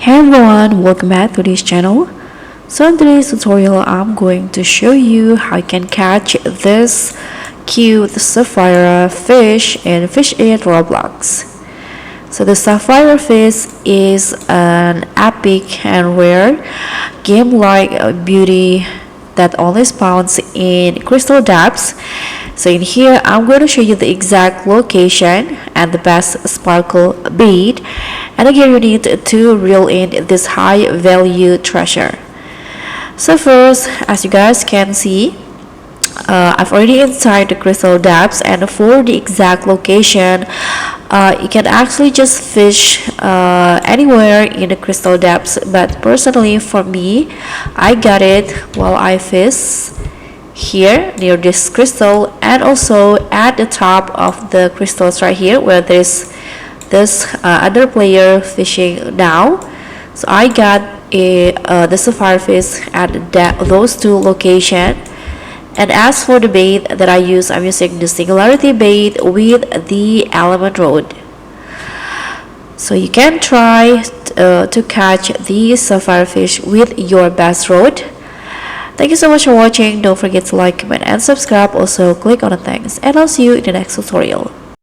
Hey everyone, welcome back to this channel. So in today's tutorial, I'm going to show you how you can catch this cute sapphire fish in Fish It Roblox. So the sapphire fish is an epic and rare game-like beauty that only spawns in crystal depths. So in here, I'm going to show you the exact location and the best sparkle bait, and again you need to reel in this high value treasure. So first, as you guys can see, I've already inside the crystal depths, and for the exact location, you can actually just fish anywhere in the crystal depths, but personally for me, I got it while I fish here near this crystal, and also at the top of the crystals right here where there's this other player fishing now. So I got the sapphire fish at those two locations. And as for the bait that I use, I'm using the singularity bait with the element rod. So you can try to catch the sapphire fish with your best rod. Thank you so much for watching. Don't forget to like, comment, and subscribe. Also click on the thanks, and I'll see you in the next tutorial.